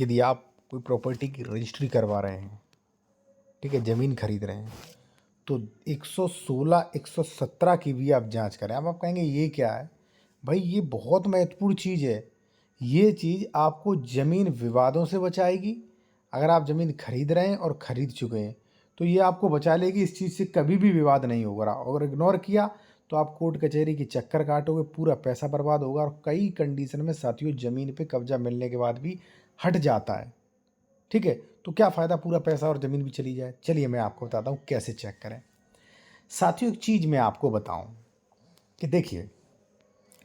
यदि आप कोई प्रॉपर्टी की रजिस्ट्री करवा रहे हैं, ठीक है, ज़मीन खरीद रहे हैं, तो 116 117 की भी आप जांच करें। अब आप कहेंगे ये क्या है भाई? ये बहुत महत्वपूर्ण चीज़ है। ये चीज़ आपको ज़मीन विवादों से बचाएगी। अगर आप ज़मीन खरीद रहे हैं और खरीद चुके हैं तो ये आपको बचा लेगी, इस चीज़ से कभी भी विवाद नहीं होगा। और इग्नोर किया तो आप कोर्ट कचहरी की चक्कर काटोगे, पूरा पैसा बर्बाद होगा। और कई कंडीशन में साथियों ज़मीन पे कब्जा मिलने के बाद भी हट जाता है, ठीक है। तो क्या फ़ायदा, पूरा पैसा और ज़मीन भी चली जाए। चलिए मैं आपको बताता हूँ कैसे चेक करें। साथियों एक चीज़ मैं आपको बताऊँ कि देखिए,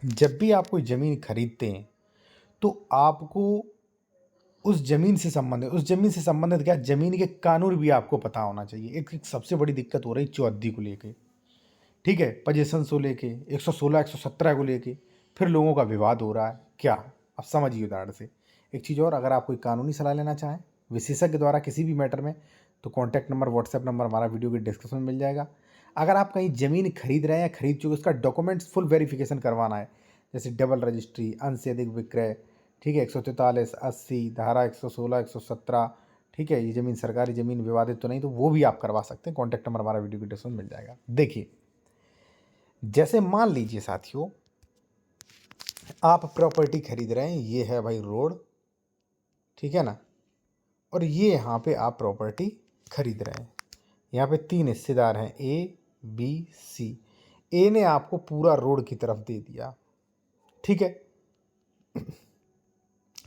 जब भी आप कोई ज़मीन खरीदते हैं तो आपको उस ज़मीन से संबंधित क्या, ज़मीन के कानून भी आपको पता होना चाहिए। एक सबसे बड़ी दिक्कत हो रही चौहद्दी को लेके, ठीक है, पोजीशन को लेके, 116 117 को लेके फिर लोगों का विवाद हो रहा है। क्या, अब समझिए उदाहरण से। एक चीज़ और, अगर आप कोई कानूनी सलाह लेना चाहें विशेषज्ञ द्वारा किसी भी मैटर में, तो कॉन्टैक्ट नंबर, व्हाट्सएप नंबर हमारा वीडियो के डिस्क्रिप्शन में मिल जाएगा। अगर आप कहीं ज़मीन खरीद रहे हैं, खरीद चुके, उसका डॉक्यूमेंट्स फुल वेरिफिकेशन करवाना है, जैसे डबल रजिस्ट्री, अंश से अधिक विक्रय, ठीक है, 143 80 धारा 116 117, ठीक है, ये ज़मीन सरकारी ज़मीन विवादित तो नहीं, तो वो भी आप करवा सकते हैं। कॉन्टैक्ट नंबर हमारा वीडियो के डिस्क्रिप्शन में मिल जाएगा। देखिए, जैसे मान लीजिए साथियों, आप प्रॉपर्टी खरीद रहे हैं, ये है भाई रोड, ठीक है ना, और ये यहाँ पे आप प्रॉपर्टी खरीद रहे हैं। यहाँ पे 3 हिस्सेदार हैं, ए बी सी। ए ने आपको पूरा रोड की तरफ दे दिया, ठीक है।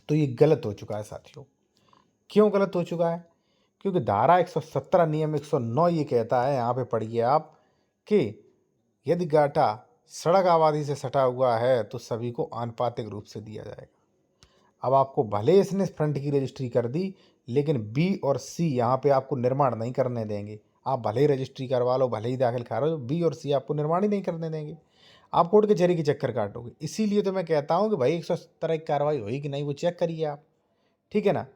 तो ये गलत हो चुका है साथियों। क्यों गलत हो चुका है? क्योंकि धारा 117 नियम 109 ये कहता है, यहाँ पे पढ़िए आप, कि यदि गाटा सड़क आबादी से सटा हुआ है तो सभी को आनुपातिक रूप से दिया जाएगा। अब आपको भले इसने फ्रंट की रजिस्ट्री कर दी, लेकिन बी और सी यहाँ पे आपको निर्माण नहीं करने देंगे। आप भले ही रजिस्ट्री करवा लो, भले ही दाखिल करा लो, बी और सी आपको निर्माण ही नहीं करने देंगे। आप कोर्ट कचहरी की चक्कर काटोगे। इसीलिए तो मैं कहता हूँ कि भाई 117 की कार्रवाई हुई कि नहीं वो चेक करिए आप, ठीक है ना।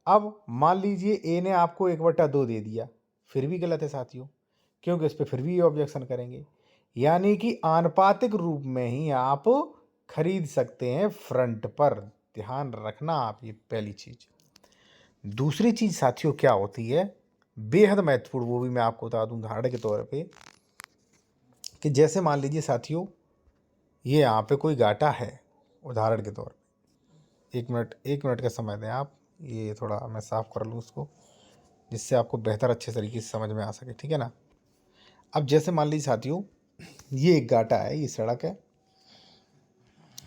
अब मान लीजिए ए ने आपको 1/2 दे दिया, फिर भी गलत है साथियों, क्योंकि इस पर फिर भी ऑब्जेक्शन करेंगे। यानी कि आनुपातिक रूप में ही आप खरीद सकते हैं फ्रंट पर। ध्यान रखना आप, ये पहली चीज। दूसरी चीज साथियों क्या होती है, बेहद महत्वपूर्ण, वो भी मैं आपको बता दूं उदाहरण के तौर पे, कि जैसे मान लीजिए साथियों, ये यहाँ पे कोई गाटा है, उदाहरण के तौर पे। एक मिनट का समय दें आप, ये थोड़ा मैं साफ कर लूँ उसको, जिससे आपको बेहतर अच्छे तरीके से समझ में आ सके, ठीक है ना। अब जैसे मान लीजिए साथियों, ये एक गाटा है, ये सड़क है,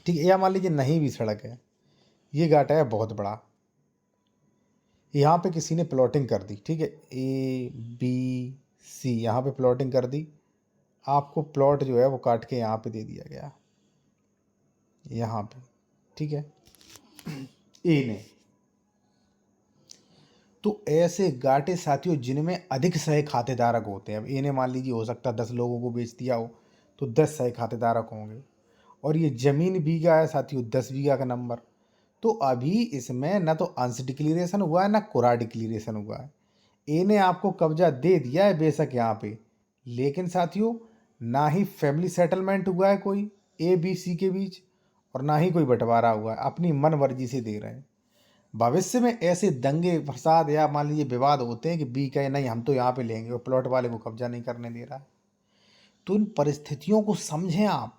ठीक है, या मान लीजिए नहीं भी सड़क है, ये गाटा है बहुत बड़ा। यहाँ पे किसी ने प्लॉटिंग कर दी, ठीक है, ए बी सी यहाँ पे प्लॉटिंग कर दी। आपको प्लॉट जो है वो काट के यहाँ पे दे दिया गया, यहाँ पे, ठीक है, ए ने। तो ऐसे गाटे साथियों जिनमें अधिक सह खातेदारक होते हैं, अब ए ने मान लीजिए हो सकता है 10 लोगों को बेच दिया हो, तो 10 सह खातेदारक होंगे। और ये जमीन बीघा है साथियों, 10 बीघा का नंबर। तो अभी इसमें ना तो अंश डिक्लेरेशन हुआ है ना कोरा डिक्लेरेशन हुआ है। ए ने आपको कब्जा दे दिया है बेशक यहाँ पे, लेकिन साथियों ना ही फैमिली सेटलमेंट हुआ है कोई ए बी सी के बीच, और ना ही कोई बंटवारा हुआ है, अपनी मन मर्जी से दे रहे हैं। भविष्य में ऐसे दंगे फसाद या मान लीजिए विवाद होते हैं कि बी कहे नहीं हम तो यहाँ पे लेंगे और प्लॉट वाले को कब्जा नहीं करने दे रहा है, तो इन परिस्थितियों को समझें आप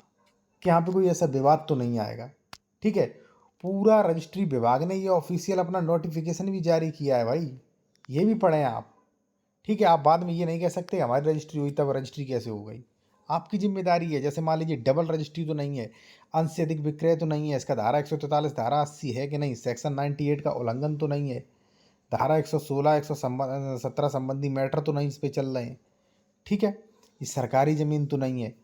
कि यहाँ पे कोई ऐसा विवाद तो नहीं आएगा, ठीक है। पूरा रजिस्ट्री विभाग ने ये ऑफिशियल अपना नोटिफिकेशन भी जारी किया है भाई, ये भी पढ़ें आप, ठीक है। आप बाद में ये नहीं कह सकते हमारी रजिस्ट्री हुई तब रजिस्ट्री कैसे हो गई, आपकी जिम्मेदारी है। जैसे मान लीजिए डबल रजिस्ट्री तो नहीं है, अंश से अधिक विक्रय तो नहीं है, इसका धारा 143 धारा 80 है कि नहीं, सेक्शन 98 का उल्लंघन तो नहीं है, धारा 116 117 संबंधी मैटर तो नहीं इस पे चल रहे हैं, ठीक है, ये सरकारी ज़मीन तो नहीं है।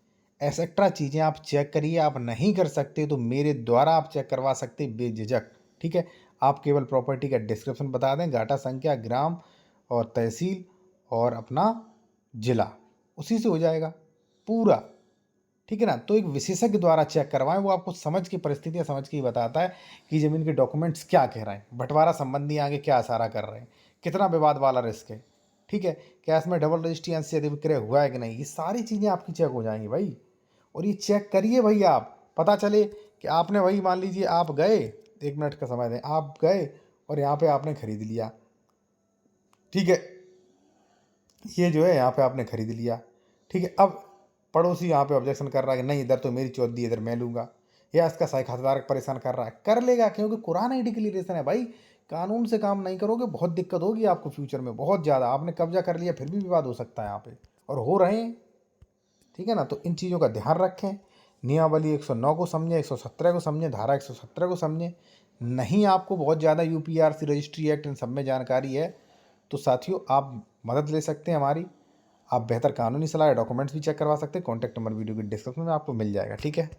एक्सेट्रा चीज़ें आप चेक करिए। आप नहीं कर सकते तो मेरे द्वारा आप चेक करवा सकते बेझिझक, ठीक है। आप केवल प्रॉपर्टी का डिस्क्रिप्शन बता दें, गाटा संख्या, ग्राम और तहसील और अपना जिला, उसी से हो जाएगा पूरा, ठीक है ना। तो एक विशेषज्ञ द्वारा चेक करवाएं, वो आपको समझ की परिस्थितियाँ समझ के ही बताता है कि ज़मीन के डॉक्यूमेंट्स क्या कह रहे हैं, बंटवारा संबंधी आगे क्या इशारा कर रहे हैं, कितना विवाद वाला रिस्क है, ठीक है, क्या इसमें डबल रजिस्ट्री अंश से अधिक विक्रय हुआ है कि नहीं, ये सारी चीज़ें आपकी चेक हो जाएंगी भाई। और ये चेक करिए भाई, आप पता चले कि आपने वही मान लीजिए आप गए, 1 मिनट का समय दें, आप गए और यहाँ पे आपने खरीद लिया, ठीक है, ये जो है यहाँ पे आपने खरीद लिया, ठीक है। अब पड़ोसी यहाँ पे ऑब्जेक्शन कर रहा है कि नहीं इधर तो मेरी चौथी, इधर मैं लूँगा, या इसका सही खातेदार परेशान कर रहा है, कर लेगा, क्योंकि कुरान ही डिक्लेरेशन है भाई। कानून से काम नहीं करोगे बहुत दिक्कत होगी आपको फ्यूचर में, बहुत ज़्यादा। आपने कब्जा कर लिया फिर भी विवाद हो सकता है यहाँ पे, और हो रहे हैं, ठीक है ना। तो इन चीज़ों का ध्यान रखें। नियमावली 109 को समझें, 117 को समझें, धारा 117 को समझें। नहीं आपको बहुत ज़्यादा यूपीआरसी रजिस्ट्री एक्ट इन सब में जानकारी है तो साथियों आप मदद ले सकते हैं हमारी। आप बेहतर कानूनी सलाह या डॉक्यूमेंट्स भी चेक करवा सकते हैं। कॉन्टैक्ट नंबर वीडियो के डिस्क्रिप्शन में आपको मिल जाएगा, ठीक है।